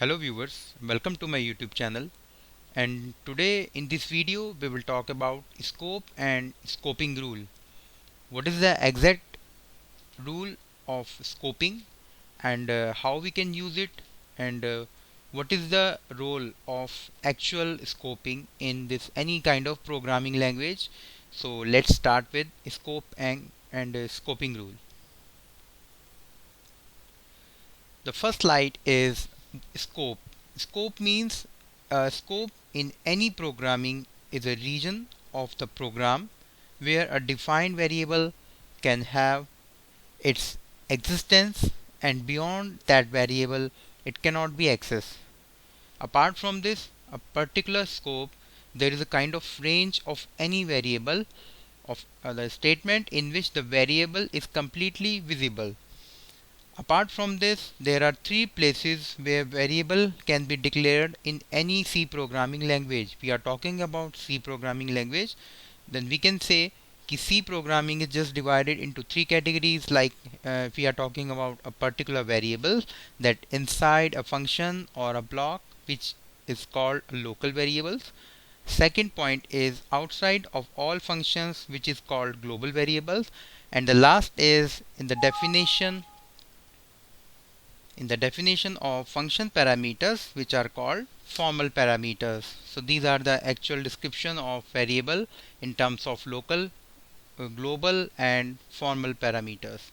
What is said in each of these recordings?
Hello viewers, welcome to my YouTube channel, and today in this video we will talk about scope and scoping rule. What is the exact rule of scoping and how we can use it, and what is the role of actual scoping in this any kind of programming language. So let's start with scope and scoping rule. The first slide is scope. Scope means scope in any programming is a region of the program where a defined variable can have its existence, and beyond that variable it cannot be accessed. Apart from this, a particular scope, there is a kind of range of any variable of the statement in which the variable is completely visible. Apart from this, there are three places where variable can be declared in any C programming language. We are talking about C programming language, then we can say कि C programming is just divided into three categories. Like if we are talking about a particular variable that inside a function or a block, which is called local variables. Second point is outside of all functions, which is called global variables. And the last is in the definition of function parameters, which are called formal parameters. So these are the actual description of variable in terms of local, global and formal parameters.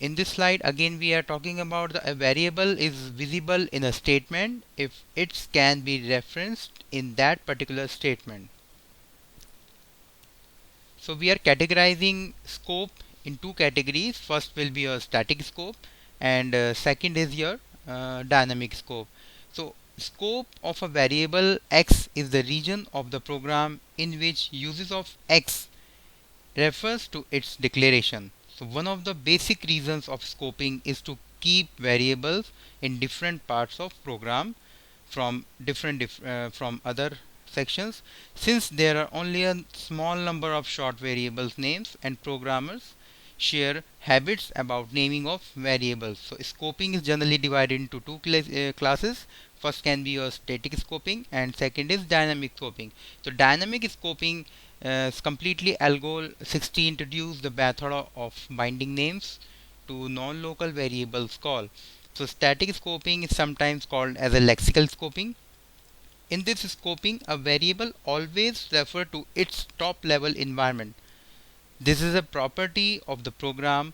In this slide again we are talking about a variable is visible in a statement if it can be referenced in that particular statement. So we are categorizing scope in two categories. First will be a static scope, and second is your dynamic scope. So scope of a variable x is the region of the program in which uses of x refers to its declaration. So one of the basic reasons of scoping is to keep variables in different parts of program from from other sections. Since there are only a small number of short variables names, and programmers share habits about naming of variables. So scoping is generally divided into two classes. First can be your static scoping and second is dynamic scoping. So dynamic scoping is completely Algol 60 introduced the method of binding names to non-local variables call. So static scoping is sometimes called as a lexical scoping. In this scoping, a variable always refers to its top level environment. This is a property of the program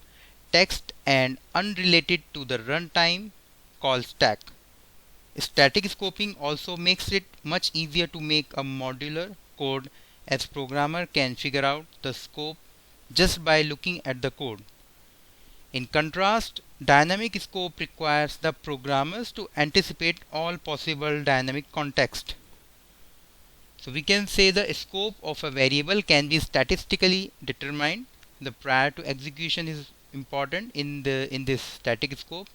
text and unrelated to the runtime called stack. Static scoping also makes it much easier to make a modular code, as programmer can figure out the scope just by looking at the code. In contrast, dynamic scope requires the programmers to anticipate all possible dynamic context. So we can say the scope of a variable can be statistically determined. The prior to execution is important in this static scope.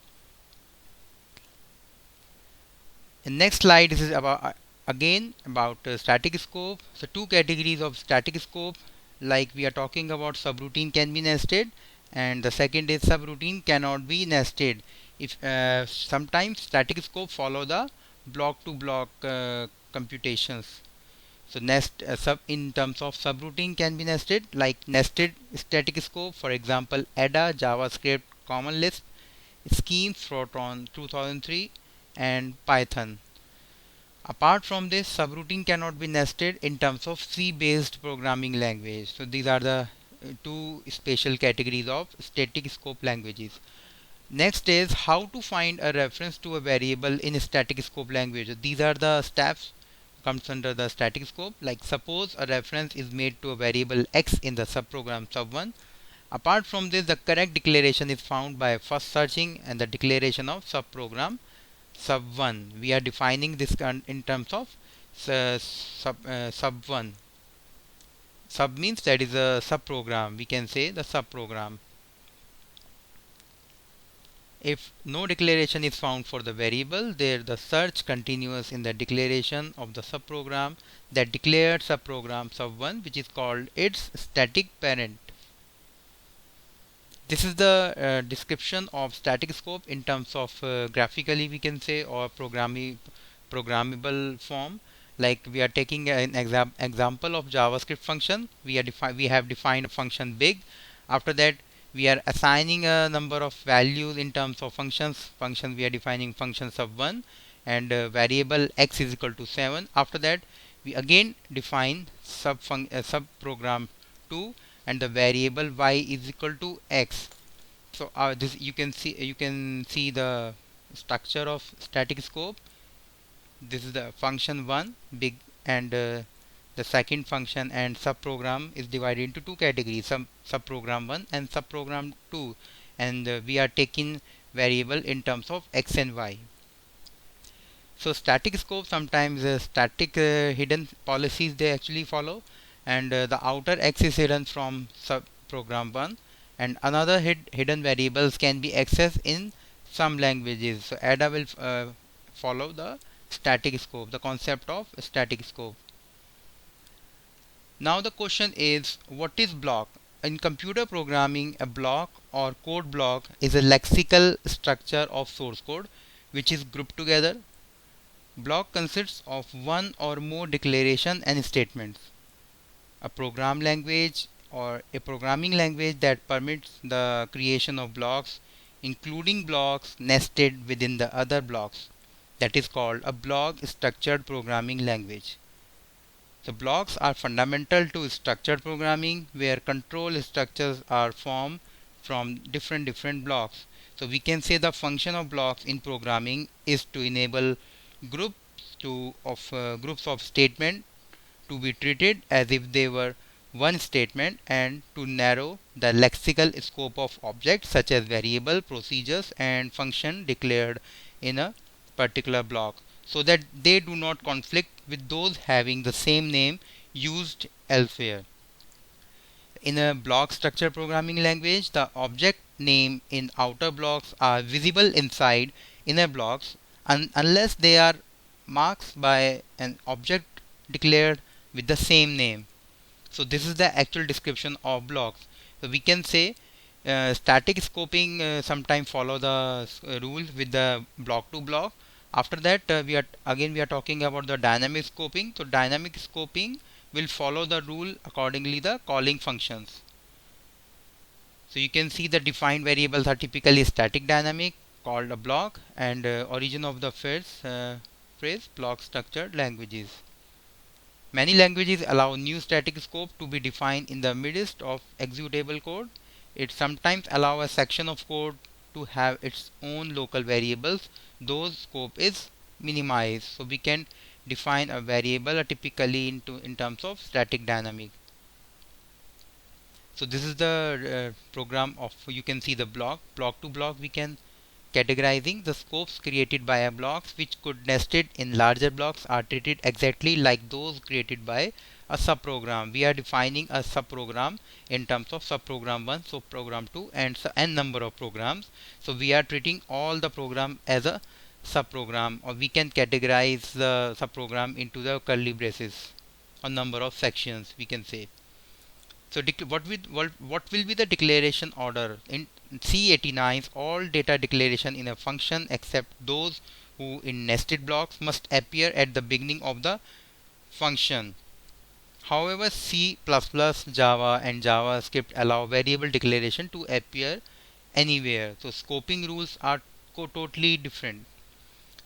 The next slide is about again about static scope. So two categories of static scope, like we are talking about subroutine can be nested, and the second is subroutine cannot be nested. If sometimes static scope follow the block to block computations. So sub in terms of subroutine can be nested, like nested static scope, for example Ada, JavaScript, Common Lisp, Schemes, Fortran 2003 and Python. Apart from this, subroutine cannot be nested in terms of C based programming language. So these are the two special categories of static scope languages. Next is how to find a reference to a variable in a static scope language. These are the steps comes under the static scope. Like suppose a reference is made to a variable x in the subprogram sub1. Apart from this, the correct declaration is found by first searching and the declaration of subprogram sub1. We are defining this in terms of sub1. Sub means that is a subprogram. We can say the subprogram. If no declaration is found for the variable, there the search continues in the declaration of the subprogram that declared subprogram sub1, which is called its static parent. This is the description of static scope in terms of graphically we can say, or programmable form. Like we are taking an example of JavaScript function. We have defined a function big. After that, we are assigning a number of values in terms of functions. We are defining function sub1 and variable x is equal to 7. After that, we again define sub program 2 and the variable y is equal to x. So this you can see the structure of static scope. This is the function 1 big, and the second function and subprogram is divided into two categories, some subprogram 1 and subprogram 2, and we are taking variable in terms of x and y. So static scope, sometimes static hidden policies they actually follow, and the outer x is hidden from subprogram 1, and another hidden variables can be accessed in some languages. So Ada will follow the static scope, the concept of static scope. Now the question is, what is block? In computer programming, a block or code block is a lexical structure of source code which is grouped together. Block consists of one or more declaration and statements. A program language or a programming language that permits the creation of blocks, including blocks nested within the other blocks. That is called a block structured programming language. The blocks are fundamental to structured programming, where control structures are formed from different blocks. So we can say the function of blocks in programming is to enable groups of statement to be treated as if they were one statement, and to narrow the lexical scope of objects such as variable, procedures and function declared in a particular block, so that they do not conflict with those having the same name used elsewhere. In a block structure programming language, the object name in outer blocks are visible inside inner blocks unless they are marked by an object declared with the same name. So this is the actual description of blocks. So we can say static scoping sometimes follow the rules with the block to block. After that, we are talking about the dynamic scoping. So dynamic scoping will follow the rule accordingly the calling functions. So you can see the defined variables are typically static dynamic called a block, and origin of the phrase block structured languages. Many languages allow new static scope to be defined in the midst of executable code. It sometimes allows a section of code to have its own local variables, those scope is minimized. So we can define a variable typically in terms of static dynamic. So this is the program of, you can see the block to block. We can categorizing the scopes created by a blocks which could nested in larger blocks are treated exactly like those created by a subprogram. We are defining a subprogram in terms of subprogram 1, subprogram 2 and n number of programs. So we are treating all the program as a subprogram, or we can categorize the subprogram into the curly braces or number of sections we can say. So what will be the declaration order? In C89, all data declaration in a function except those who in nested blocks must appear at the beginning of the function. However, C++, Java and JavaScript allow variable declaration to appear anywhere. So scoping rules are totally different.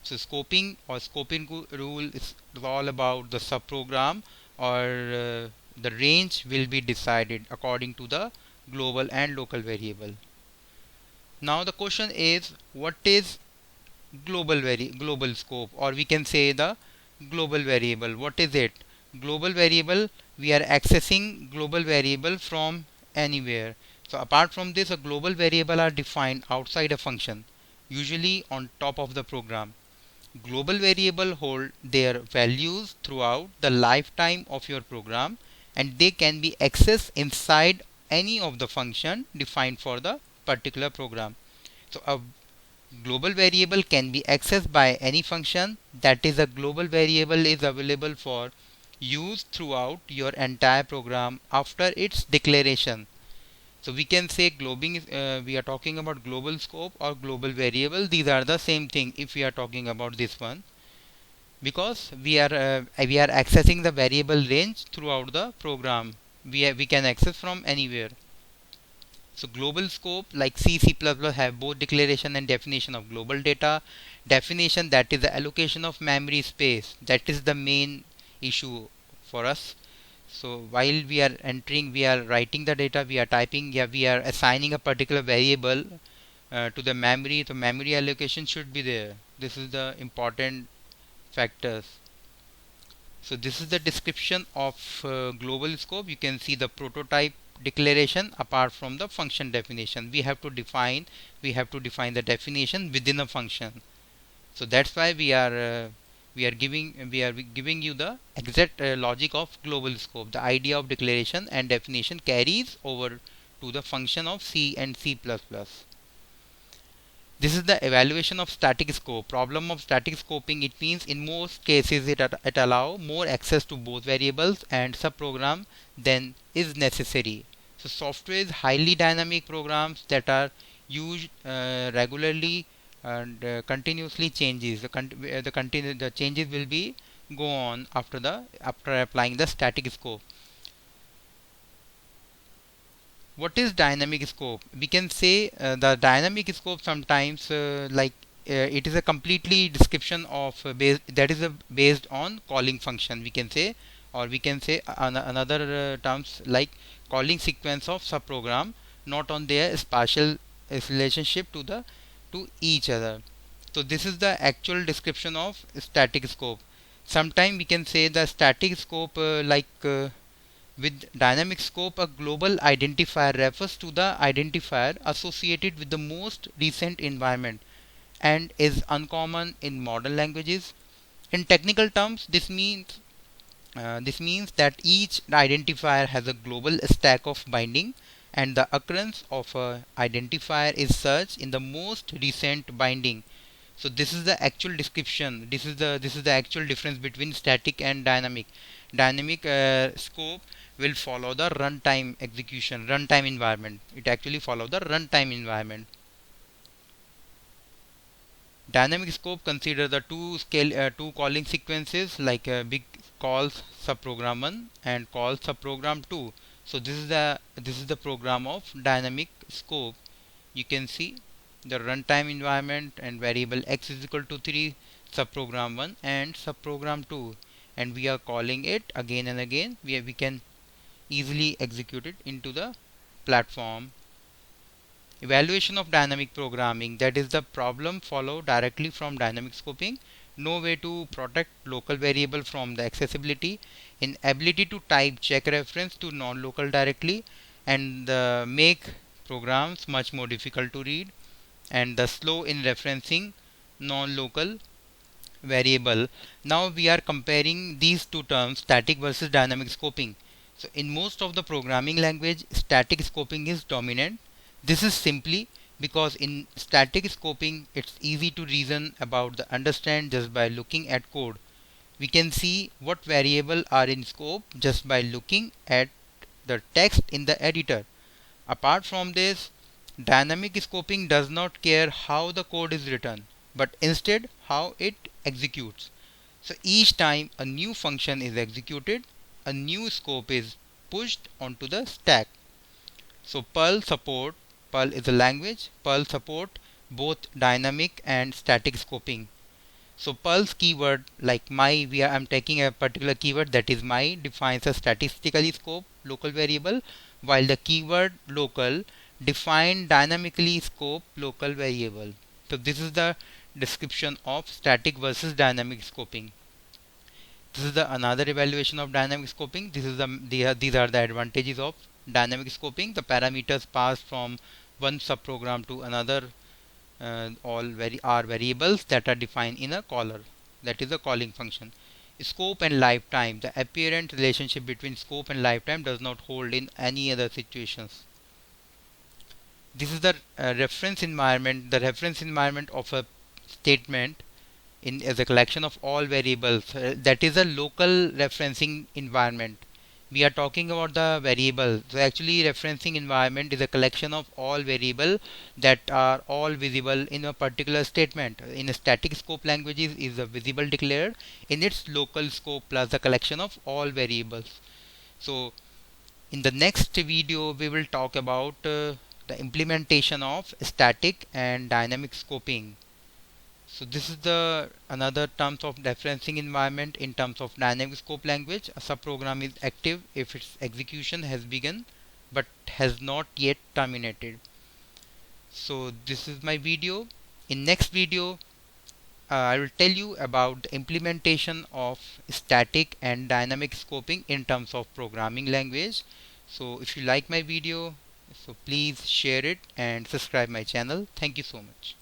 So scoping rule is all about the subprogram, or the range will be decided according to the global and local variable. Now the question is, what is global scope, or we can say the global variable? What is it? Global variable, we are accessing global variable from anywhere. So apart from this, a global variable are defined outside a function, usually on top of the program. Global variable hold their values throughout the lifetime of your program, and they can be accessed inside any of the function defined for the particular program. So a global variable can be accessed by any function. That is, a global variable is available for use throughout your entire program after its declaration. So we can say globing is, we are talking about global scope or global variable. These are the same thing if we are talking about this one, because we are accessing the variable range throughout the program. We can access from anywhere. So global scope like C++ have both declaration and definition of global data. Definition, that is the allocation of memory space. That is the main issue for us. So while we are entering, we are writing the data, we are typing, yeah, we are assigning a particular variable to the memory. The memory allocation should be there. This is the important factors. So this is the description of global scope. You can see the prototype declaration apart from the function definition. We have to define the definition within a function. So that's why we are giving you the exact logic of global scope. The idea of declaration and definition carries over to the function of C and C++. This is the evaluation of static scope. Problem of static scoping, it means in most cases it allow more access to both variables and subprogram than is necessary. So software is highly dynamic programs that are used regularly and continuously changes. The changes will be go on after applying the static scope. What is dynamic scope? We can say the dynamic scope sometimes it is a completely description of based on calling function, we can say, or we can say another terms like calling sequence of subprogram, not on their spatial relationship to each other. So this is the actual description of static scope. Sometime we can say the static scope with dynamic scope, a global identifier refers to the identifier associated with the most recent environment and is uncommon in modern languages. In technical terms, this means that each identifier has a global stack of binding, and the occurrence of a identifier is such in the most recent binding. So this is the actual description. This is the actual difference between static and dynamic. Dynamic scope will follow the runtime environment. It actually follows the runtime environment. Dynamic scope consider the two calling sequences like big calls subprogram 1 and calls subprogram 2. So this is the program of dynamic scope. You can see the runtime environment and variable x is equal to 3, subprogram 1 and subprogram 2, and we are calling it again and again. We can easily execute it into the platform. Evaluation of dynamic programming, that is the problem follow directly from dynamic scoping. No way to protect local variable from the accessibility, inability to type check reference to non-local directly, and make programs much more difficult to read, and the slow in referencing non-local variable. Now we are comparing these two terms, static versus dynamic scoping. So in most of the programming language, static scoping is dominant. This is simply because in static scoping it's easy to reason about the understand just by looking at code. We can see what variable are in scope just by looking at the text in the editor. Apart from this, dynamic scoping does not care how the code is written, but instead how it executes. So each time a new function is executed, a new scope is pushed onto the stack. So Perl is a language. Perl support both dynamic and static scoping. So Perl's keyword like I'm taking a particular keyword that is my defines a statistically scope local variable, while the keyword local define dynamically scope local variable. So this is the description of static versus dynamic scoping. This is the another evaluation of dynamic scoping. These are the advantages of dynamic scoping. The parameters passed from one subprogram to another are variables that are defined in a caller, that is a calling function. Scope and lifetime, the apparent relationship between scope and lifetime does not hold in any other situations. This is the reference environment. The reference environment of a statement as a collection of all variables, that is a local referencing environment. we are talking about the variable. So actually referencing environment is a collection of all variable that are all visible in a particular statement. In a static scope languages is a visible declared in its local scope plus the collection of all variables. So in the next video we will talk about the implementation of static and dynamic scoping. So this is the another terms of referencing environment. In terms of dynamic scope language, a subprogram is active if its execution has begun but has not yet terminated. So this is my video. In next video I will tell you about the implementation of static and dynamic scoping in terms of programming language. So if you like my video, so please share it and subscribe my channel. Thank you so much.